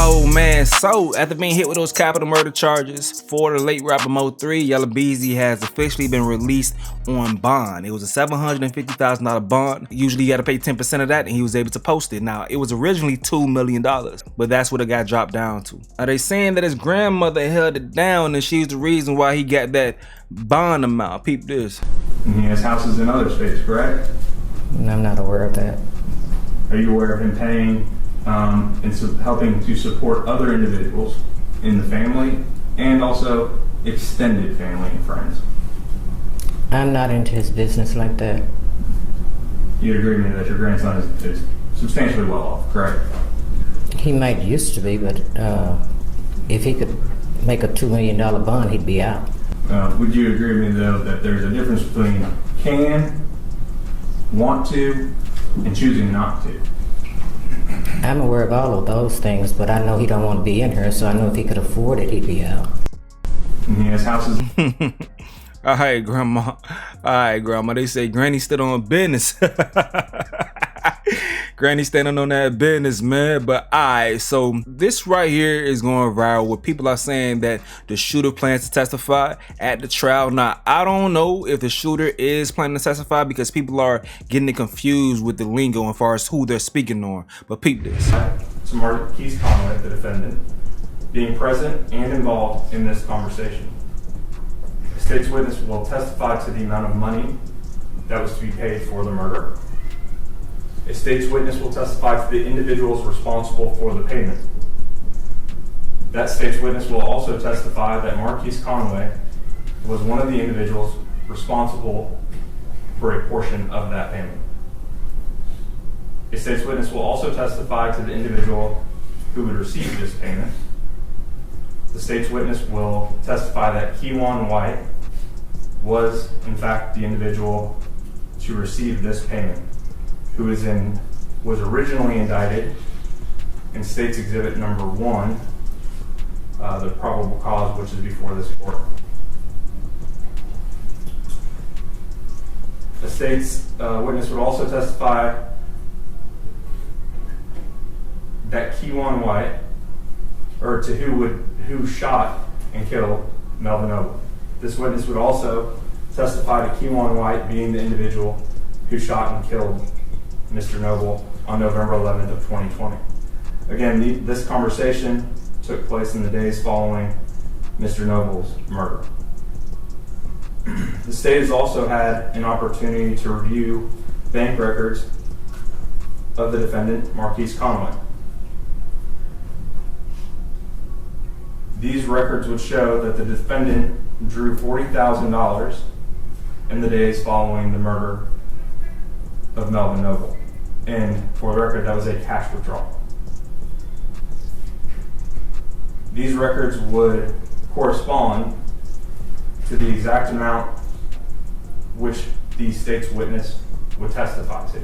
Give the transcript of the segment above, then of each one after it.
Oh man, so after being hit with those capital murder charges for the late rapper Mo3, Yella Beezy has officially been released on bond. It was a $750,000 bond. Usually you gotta pay 10% of that, and he was able to post it. Now, it was originally $2 million, but that's what it got dropped down to. Are they saying that his grandmother held it down and she's the reason why he got that bond amount? Peep this. And he has houses in other states, correct? I'm not aware of that. Are you aware of him paying and helping to support other individuals in the family and also extended family and friends? I'm not into his business like that. You'd agree with me that your grandson is substantially well off, correct? He might used to be, but if he could make a $2 million bond, he'd be out. Would you agree with me, though, that there's a difference between can, want to, and choosing not to? I'm aware of all of those things, but I know he don't want to be in here, so I know if he could afford it, he'd be out. And he has houses. Alright, grandma. Alright, grandma. They say Granny stood on business. Granny standing on that business, man. But alright, so this right here is going viral where people are saying that the shooter plans to testify at the trial. Now, I don't know if the shooter is planning to testify because people are getting it confused with the lingo as far as who they're speaking on. But peep this. To Marquise Conway, the defendant, being present and involved in this conversation. The state's witness will testify to the amount of money that was to be paid for the murder. A state's witness will testify to the individuals responsible for the payment. That state's witness will also testify that Marquise Conway was one of the individuals responsible for a portion of that payment. A state's witness will also testify to the individual who would receive this payment. The state's witness will testify that Keywan White was, in fact, the individual to receive this payment, who was originally indicted in State's Exhibit number 1, the probable cause, which is before this court. The state's witness would also testify that Keywan White, or to who shot and killed Melvin Noble. This witness would also testify to Keywan White being the individual who shot and killed Mr. Noble on November 11th of 2020. Again, this conversation took place in the days following Mr. Noble's murder. The state has also had an opportunity to review bank records of the defendant, Marquise Conway. These records would show that the defendant drew $40,000 in the days following the murder of Melvin Noble. And for the record, that was a cash withdrawal. These records would correspond to the exact amount which the state's witness would testify to.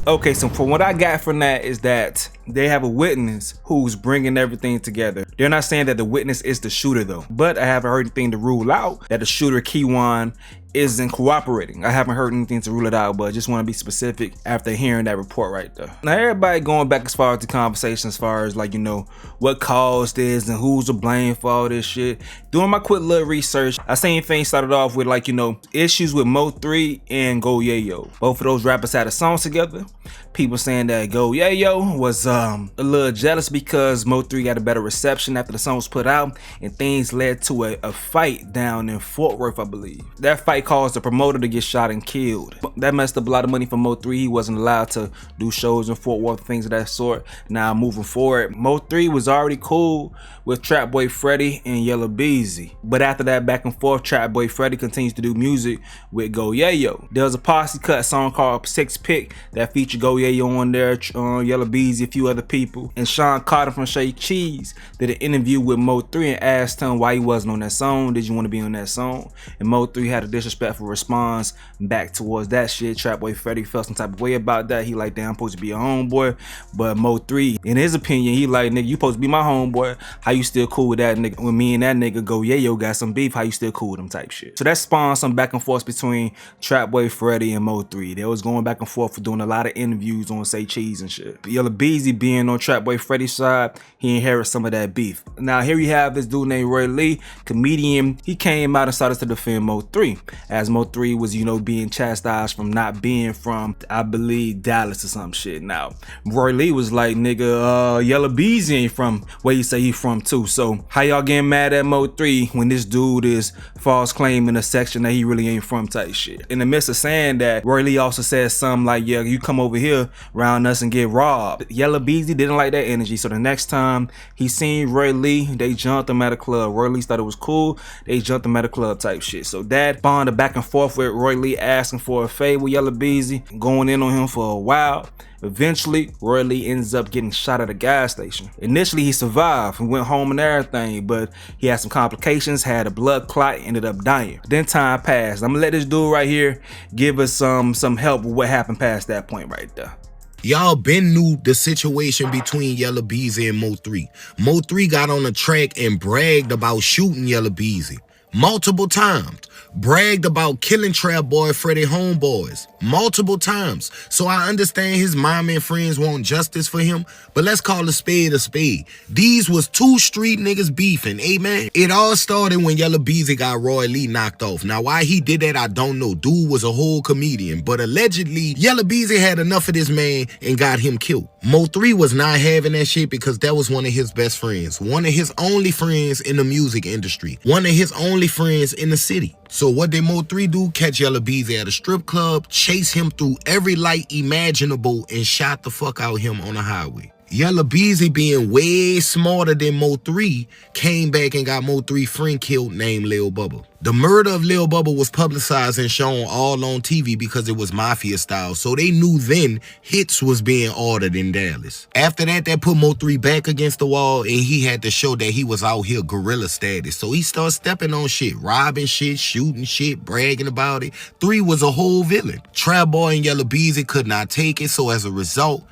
Okay, so from what I got from that is that they have a witness who's bringing everything together. They're not saying that the witness is the shooter though, but I haven't heard anything to rule out that the shooter Keywan isn't cooperating. I haven't heard anything to rule it out, but I just want to be specific after hearing that report right there. Now everybody going back as far as the conversation as far as like, you know, what caused this and who's to blame for all this shit. Doing my quick little research, I seen things started off with like, you know, issues with Mo3 and Go Yayo. Both of those rappers had a song together. People saying that Go Yayo was a little jealous because Mo3 got a better reception after the song was put out, and things led to a fight down in Fort Worth, I believe. That fight caused the promoter to get shot and killed. That messed up a lot of money for Mo3. He wasn't allowed to do shows in Fort Worth, things of that sort. Now moving forward, Mo3 was already cool with Trap Boy Freddy and Yella Beezy, but after that back and forth, Trap Boy Freddy continues to do music with Go Yayo. There was a posse cut song called Six Pick that featured Go Yayo on there, Yella Beezy, a few other people, and Sean Carter from Shake Cheese did an interview with Mo3 and asked him why he wasn't on that song. Did you want to be on that song? And Mo3 had a disrespectful response back towards that shit. Trap Boy Freddy felt some type of way about that. He like, damn, I'm supposed to be a homeboy. But Mo3, in his opinion, he like, nigga, you supposed to be my homeboy. How you still cool with that nigga? When me and that nigga go, yeah, yo, got some beef. How you still cool with him type shit. So that spawned some back and forth between Trap Boy Freddy and Mo3. They was going back and forth for doing a lot of interviews on Say Cheese and shit. Yella Beezy being on Trap Boy Freddy's side, he inherited some of that beef. Now here you have this dude named Roy Lee, comedian. He came out and started to defend Mo3, as Mo3 was, you know, being chastised from not being from, I believe, Dallas or some shit. Now Roy Lee was like, nigga, Yella Beezy ain't from where you say he from too. So how y'all getting mad at Mo3 when this dude is false claiming a section that he really ain't from type shit? In the midst of saying that, Roy Lee also said something like, yeah, you come over here around us and get robbed. Yella Beezy didn't like that energy, so the next time he seen Roy Lee, they jumped him at a club. Roy Lee thought it was cool, they jumped him at a club type shit. So that spawned a back and forth with Roy Lee asking for a favor with Yella Beezy, going in on him for a while. Eventually, Roy Lee ends up getting shot at a gas station. Initially, he survived and went home and everything, but he had some complications, had a blood clot, ended up dying. Then time passed. I'm gonna let this dude right here give us some help with what happened past that point right there. Y'all been knew the situation between Yella Beezy and Mo3. Mo3 got on the track and bragged about shooting Yella Beezy multiple times. Bragged about killing Trap Boy Freddy homeboys multiple times. So I understand his mom and friends want justice for him, but let's call a spade a spade. These was two street niggas beefing, amen? It all started when Yella Beezy got Roy Lee knocked off. Now why he did that, I don't know. Dude was a whole comedian, but allegedly Yella Beezy had enough of this man and got him killed. Mo3 was not having that shit because that was one of his best friends, one of his only friends in the music industry, one of his only friends in the city. So what did Mo3 do? Catch Yella Beezy at a strip club, chase him through every light imaginable, and shot the fuck out him on the highway. Yella Beezy, being way smarter than Mo3, came back and got Mo3 friend killed named Lil Bubba. The murder of Lil Bubba was publicized and shown all on TV because it was mafia style, so they knew then hits was being ordered in Dallas. After that, that put Mo3 back against the wall, and he had to show that he was out here gorilla status. So he started stepping on shit, robbing shit, shooting shit, bragging about it. 3 was a whole villain. Trap Boy and Yella Beezy could not take it, so as a result,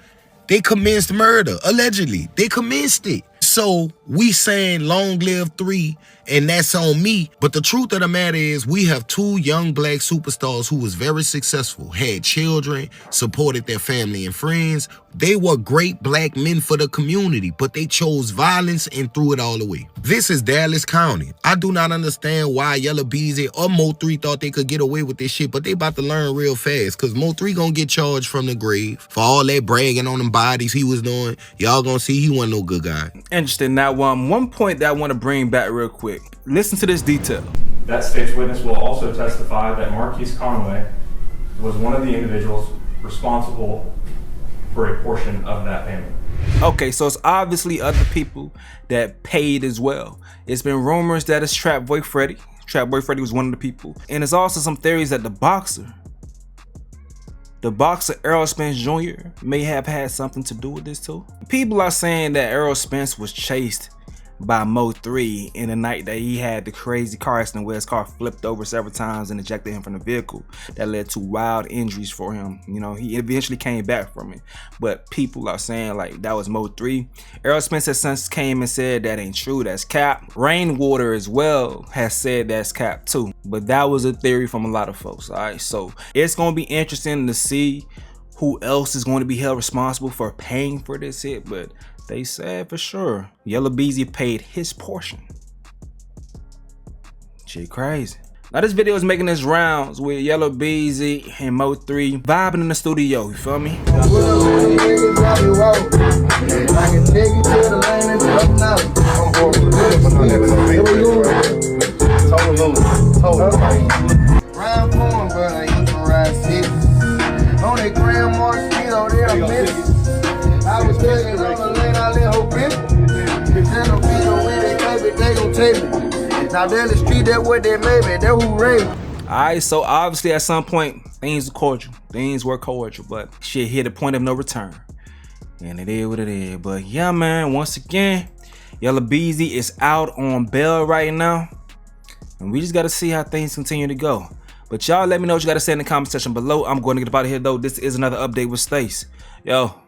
they commenced murder. Allegedly, they commenced it. So we saying long live 3, and that's on me. But the truth of the matter is we have 2 young black superstars who was very successful, had children, supported their family and friends. They were great black men for the community, but they chose violence and threw it all away. This is Dallas County. I do not understand why Yella Beezy or Mo3 thought they could get away with this shit, but they about to learn real fast, because Mo3 gonna get charged from the grave for all that bragging on them bodies he was doing. Y'all gonna see he wasn't no good guy. Interesting. Now, one point that I want to bring back real quick. Listen to this detail. That state's witness will also testify that Marquise Conway was one of the individuals responsible for a portion of that payment. Okay, so it's obviously other people that paid as well. It's been rumors that it's Trap Boy Freddy. Trap Boy Freddy was one of the people. And there's also some theories that the boxer Errol Spence Jr. may have had something to do with this too. People are saying that Errol Spence was chased by Mo3 in the night that he had the crazy car accident where his car flipped over several times and ejected him from the vehicle. That led to wild injuries for him. You know, he eventually came back from it. But people are saying like that was Mo3. Errol Spence has since came and said that ain't true, that's cap. Rainwater as well has said that's cap too. But that was a theory from a lot of folks, alright? So it's gonna be interesting to see who else is going to be held responsible for paying for this hit, but they said for sure Yella Beezy paid his portion. Shit crazy. Now this video is making its rounds with Yella Beezy and Mo3 vibing in the studio, you feel me? Round corn, but I ain't gonna ride city. On that Grand Marquito, there a minute. I was taking on the lane, I let her bitch. Then the people when they take it, they gon' take me. Now down the street, that what they made me, that who raised me. Alright, so obviously at some point things were cordial. Things were cordial, but shit hit a point of no return. And it is what it is. But yeah, man, once again, Yella Beezy is out on bail right now. And we just gotta see how things continue to go. But y'all let me know what you gotta say in the comment section below. I'm going to get up out of here though. This is another update with Stace. Yo.